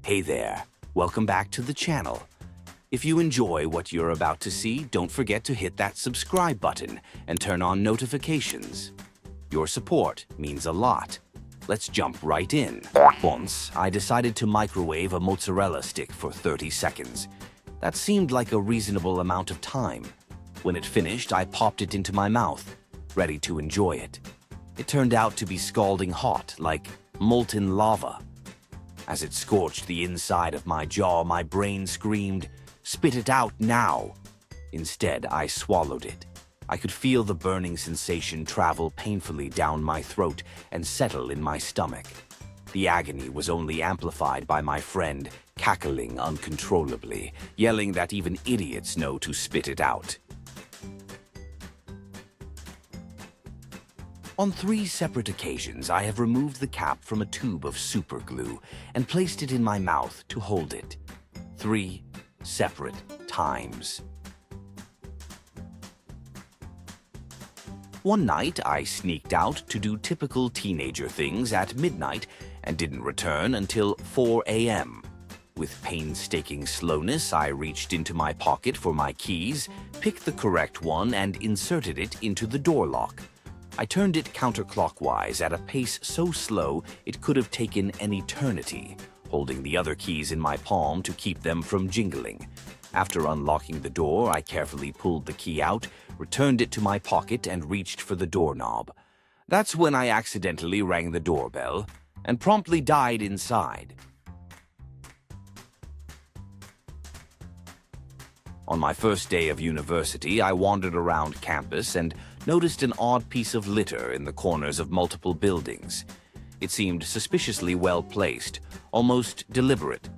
Hey there, welcome back to the channel. If you enjoy what you're about to see, don't forget to hit that subscribe button and turn on notifications. Your support means a lot. Let's jump right in. Once, I decided to microwave a mozzarella stick for 30 seconds. That seemed like a reasonable amount of time. When it finished, I popped it into my mouth, ready to enjoy it. It turned out to be scalding hot, like molten lava. As it scorched the inside of my jaw, my brain screamed, "Spit it out now!" Instead, I swallowed it. I could feel the burning sensation travel painfully down my throat and settle in my stomach. The agony was only amplified by my friend cackling uncontrollably, yelling that even idiots know to spit it out. On 3 separate occasions, I have removed the cap from a tube of super glue and placed it in my mouth to hold it. 3 separate times. One night, I sneaked out to do typical teenager things at midnight and didn't return until 4 a.m. With painstaking slowness, I reached into my pocket for my keys, picked the correct one, and inserted it into the door lock. I turned it counterclockwise at a pace so slow it could have taken an eternity, holding the other keys in my palm to keep them from jingling. After unlocking the door, I carefully pulled the key out, returned it to my pocket, and reached for the doorknob. That's when I accidentally rang the doorbell and promptly died inside. On my first day of university, I wandered around campus and noticed an odd piece of litter in the corners of multiple buildings. It seemed suspiciously well placed, almost deliberate.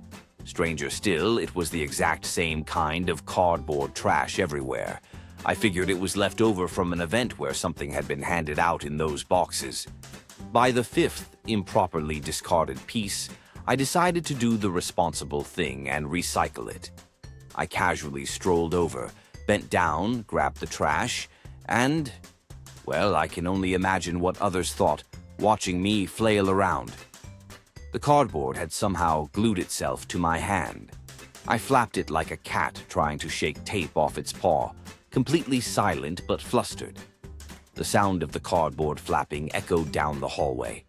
Stranger still, it was the exact same kind of cardboard trash everywhere. I figured it was left over from an event where something had been handed out in those boxes. By the 5th improperly discarded piece, I decided to do the responsible thing and recycle it. I casually strolled over, bent down, grabbed the trash, and, well, I can only imagine what others thought, watching me flail around. The cardboard had somehow glued itself to my hand. I flapped it like a cat trying to shake tape off its paw, completely silent but flustered. The sound of the cardboard flapping echoed down the hallway.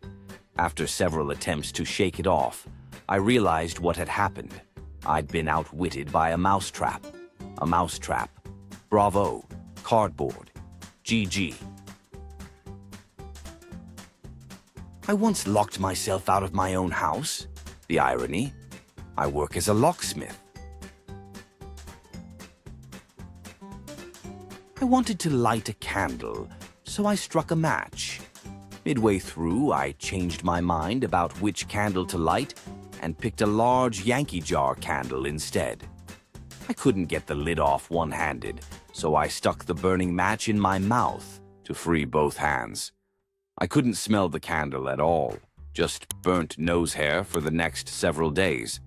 After several attempts to shake it off, I realized what had happened. I'd been outwitted by a mousetrap. A mousetrap. Bravo. Cardboard. GG. I once locked myself out of my own house. The irony. I work as a locksmith. I wanted to light a candle, so I struck a match. Midway through, I changed my mind about which candle to light and picked a large Yankee jar candle instead. I couldn't get the lid off one-handed, so I stuck the burning match in my mouth to free both hands. I couldn't smell the candle at all, just burnt nose hair for the next several days.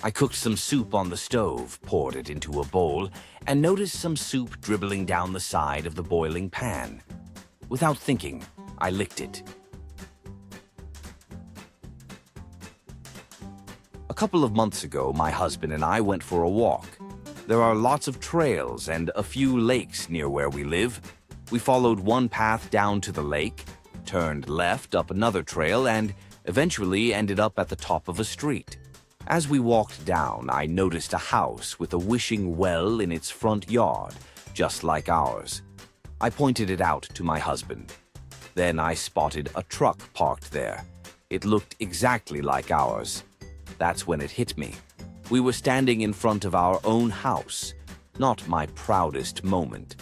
I cooked some soup on the stove, poured it into a bowl, and noticed some soup dribbling down the side of the boiling pan. Without thinking, I licked it. A couple of months ago, my husband and I went for a walk. There are lots of trails and a few lakes near where we live. We followed one path down to the lake, turned left up another trail, and eventually ended up at the top of a street. As we walked down, I noticed a house with a wishing well in its front yard, just like ours. I pointed it out to my husband. Then I spotted a truck parked there. It looked exactly like ours. That's when it hit me. We were standing in front of our own house. Not my proudest moment.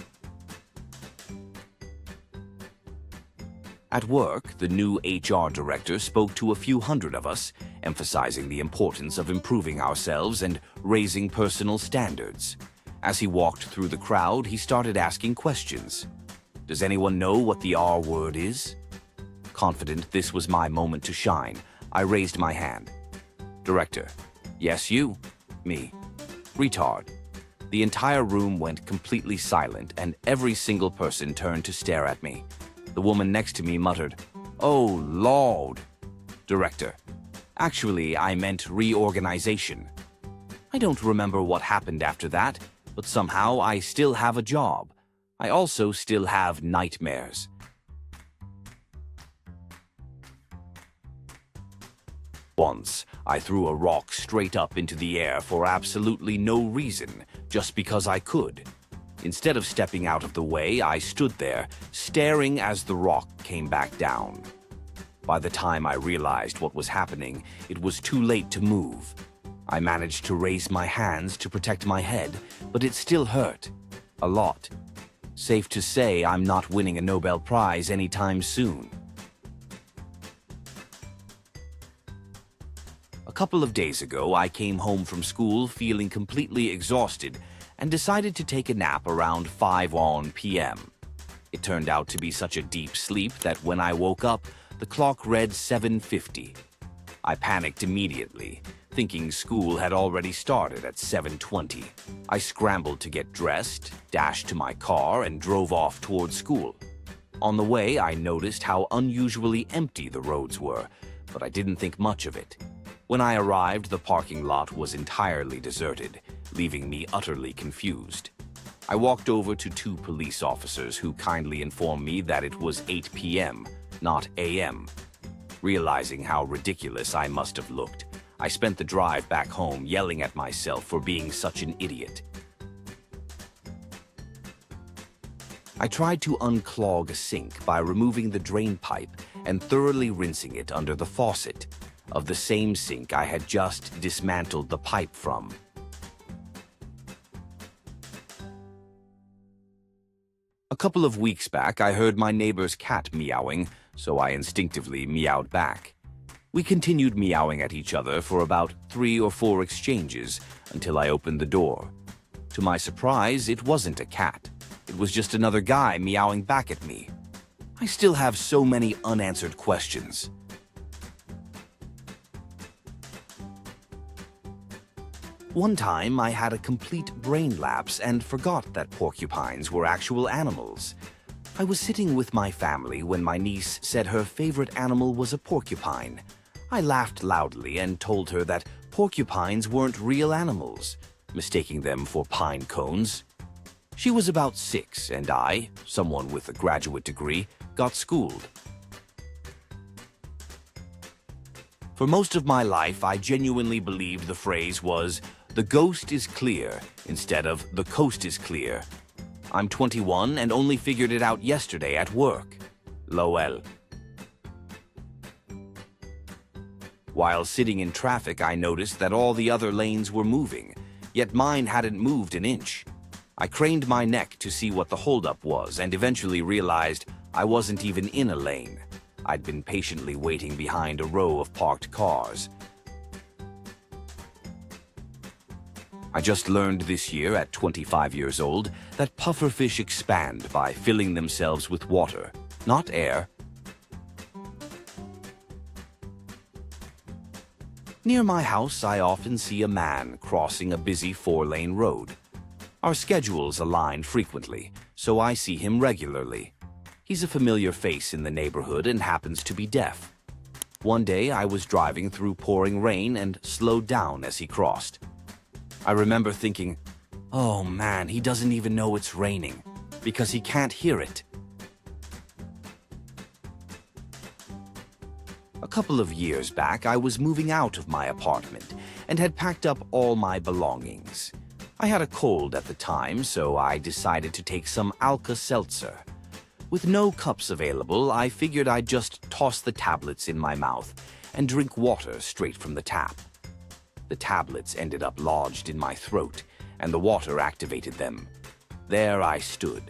At work, the new HR director spoke to a few hundred of us, emphasizing the importance of improving ourselves and raising personal standards. As he walked through the crowd, he started asking questions. Does anyone know what the R word is? Confident this was my moment to shine, I raised my hand. Director. Yes, you. Me. Retard. The entire room went completely silent, and every single person turned to stare at me. The woman next to me muttered, "Oh, Lord." Director: "Actually, I meant reorganization." I don't remember what happened after that, but somehow I still have a job. I also still have nightmares. Once, I threw a rock straight up into the air for absolutely no reason, just because I could. Instead of stepping out of the way, I stood there, staring as the rock came back down. By the time I realized what was happening, it was too late to move. I managed to raise my hands to protect my head, but it still hurt. A lot. Safe to say I'm not winning a Nobel Prize anytime soon. A couple of days ago, I came home from school feeling completely exhausted and decided to take a nap around 5 p.m. It turned out to be such a deep sleep that when I woke up, the clock read 7:50. I panicked immediately, thinking school had already started at 7:20. I scrambled to get dressed, dashed to my car, and drove off towards school. On the way, I noticed how unusually empty the roads were, but I didn't think much of it. When I arrived, the parking lot was entirely deserted, leaving me utterly confused. I walked over to 2 police officers who kindly informed me that it was 8 p.m., not a.m. Realizing how ridiculous I must have looked, I spent the drive back home yelling at myself for being such an idiot. I tried to unclog a sink by removing the drain pipe and thoroughly rinsing it under the faucet of the same sink I had just dismantled the pipe from. A couple of weeks back, I heard my neighbor's cat meowing, so I instinctively meowed back. We continued meowing at each other for about 3 or 4 exchanges until I opened the door. To my surprise, it wasn't a cat. It was just another guy meowing back at me. I still have so many unanswered questions. One time, I had a complete brain lapse and forgot that porcupines were actual animals. I was sitting with my family when my niece said her favorite animal was a porcupine. I laughed loudly and told her that porcupines weren't real animals, mistaking them for pine cones. She was about 6, and I, someone with a graduate degree, got schooled. For most of my life, I genuinely believed the phrase was, "The ghost is clear," instead of "the coast is clear." I'm 21 and only figured it out yesterday at work. Lol. While sitting in traffic, I noticed that all the other lanes were moving, yet mine hadn't moved an inch. I craned my neck to see what the holdup was and eventually realized I wasn't even in a lane. I'd been patiently waiting behind a row of parked cars. I just learned this year, at 25 years old, that pufferfish expand by filling themselves with water, not air. Near my house, I often see a man crossing a busy 4-lane road. Our schedules align frequently, so I see him regularly. He's a familiar face in the neighborhood and happens to be deaf. One day, I was driving through pouring rain and slowed down as he crossed. I remember thinking, oh man, he doesn't even know it's raining, because he can't hear it. A couple of years back, I was moving out of my apartment and had packed up all my belongings. I had a cold at the time, so I decided to take some Alka-Seltzer. With no cups available, I figured I'd just toss the tablets in my mouth and drink water straight from the tap. The tablets ended up lodged in my throat, and the water activated them. There I stood,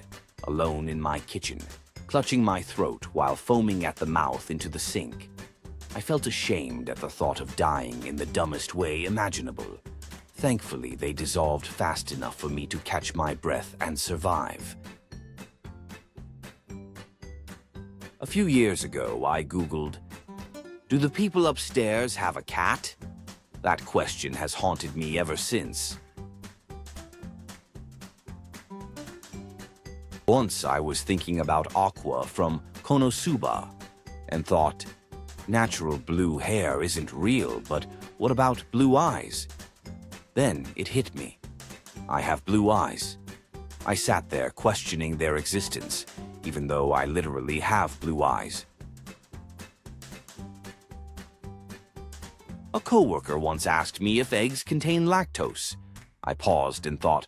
alone in my kitchen, clutching my throat while foaming at the mouth into the sink. I felt ashamed at the thought of dying in the dumbest way imaginable. Thankfully, they dissolved fast enough for me to catch my breath and survive. A few years ago, I Googled, "Do the people upstairs have a cat?" That question has haunted me ever since. Once I was thinking about Aqua from Konosuba and thought, natural blue hair isn't real, but what about blue eyes? Then it hit me. I have blue eyes. I sat there questioning their existence, even though I literally have blue eyes. A coworker once asked me if eggs contain lactose. I paused and thought,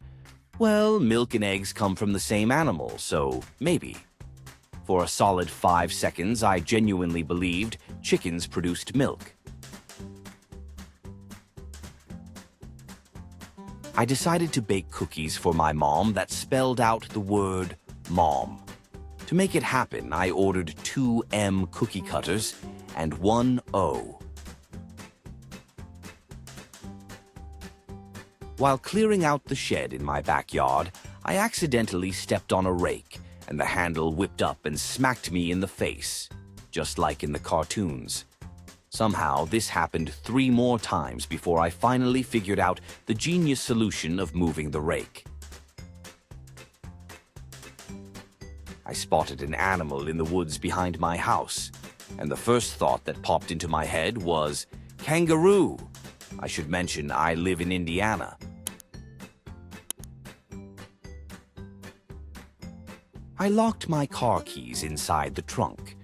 well, milk and eggs come from the same animal, so maybe. For a solid 5 seconds, I genuinely believed chickens produced milk. I decided to bake cookies for my mom that spelled out the word mom. To make it happen, I ordered 2 M cookie cutters and 1 O. While clearing out the shed in my backyard, I accidentally stepped on a rake, and the handle whipped up and smacked me in the face, just like in the cartoons. Somehow, this happened 3 more times before I finally figured out the genius solution of moving the rake. I spotted an animal in the woods behind my house, and the first thought that popped into my head was, kangaroo! I should mention I live in Indiana. I locked my car keys inside the trunk.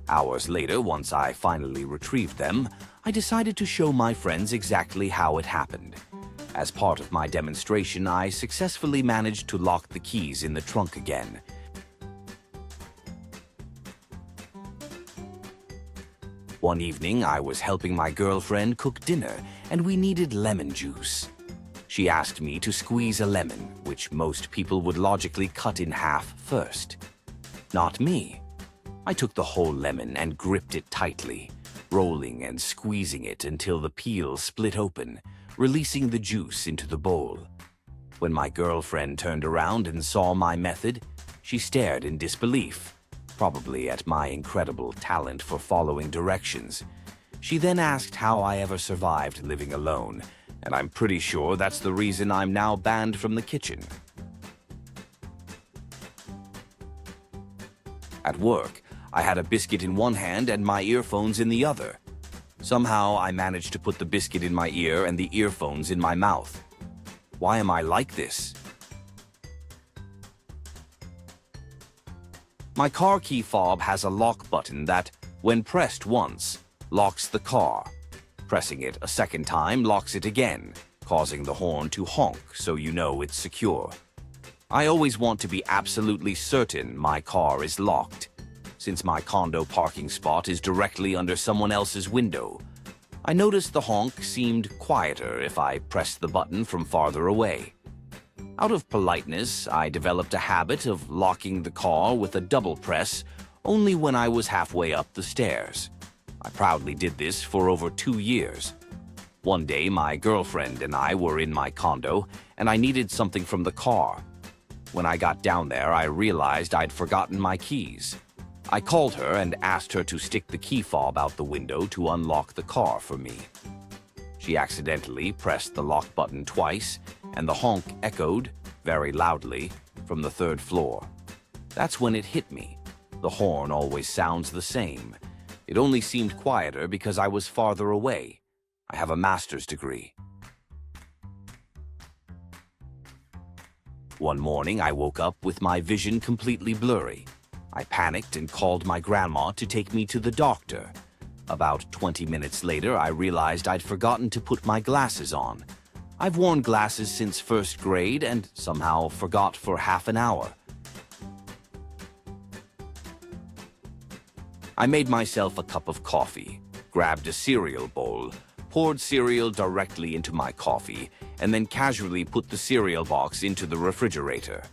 Hours later, once I finally retrieved them, I decided to show my friends exactly how it happened. As part of my demonstration, I successfully managed to lock the keys in the trunk again. One evening, I was helping my girlfriend cook dinner, and we needed lemon juice. She asked me to squeeze a lemon, which most people would logically cut in half first. Not me. I took the whole lemon and gripped it tightly, rolling and squeezing it until the peel split open, releasing the juice into the bowl. When my girlfriend turned around and saw my method, she stared in disbelief, probably at my incredible talent for following directions. She then asked how I ever survived living alone, and I'm pretty sure that's the reason I'm now banned from the kitchen. At work, I had a biscuit in one hand and my earphones in the other. Somehow, I managed to put the biscuit in my ear and the earphones in my mouth. Why am I like this? My car key fob has a lock button that, when pressed once, locks the car. Pressing it a second time locks it again, causing the horn to honk so you know it's secure. I always want to be absolutely certain my car is locked, since my condo parking spot is directly under someone else's window. I noticed the honk seemed quieter if I pressed the button from farther away. Out of politeness, I developed a habit of locking the car with a double press only when I was halfway up the stairs. I proudly did this for over 2 years. One day, my girlfriend and I were in my condo, and I needed something from the car. When I got down there, I realized I'd forgotten my keys. I called her and asked her to stick the key fob out the window to unlock the car for me. She accidentally pressed the lock button twice, and the honk echoed, very loudly, from the 3rd floor. That's when it hit me. The horn always sounds the same. It only seemed quieter because I was farther away. I have a master's degree. One morning, I woke up with my vision completely blurry. I panicked and called my grandma to take me to the doctor. About 20 minutes later, I realized I'd forgotten to put my glasses on. I've worn glasses since 1st grade and somehow forgot for half an hour. I made myself a cup of coffee, grabbed a cereal bowl, poured cereal directly into my coffee, and then casually put the cereal box into the refrigerator.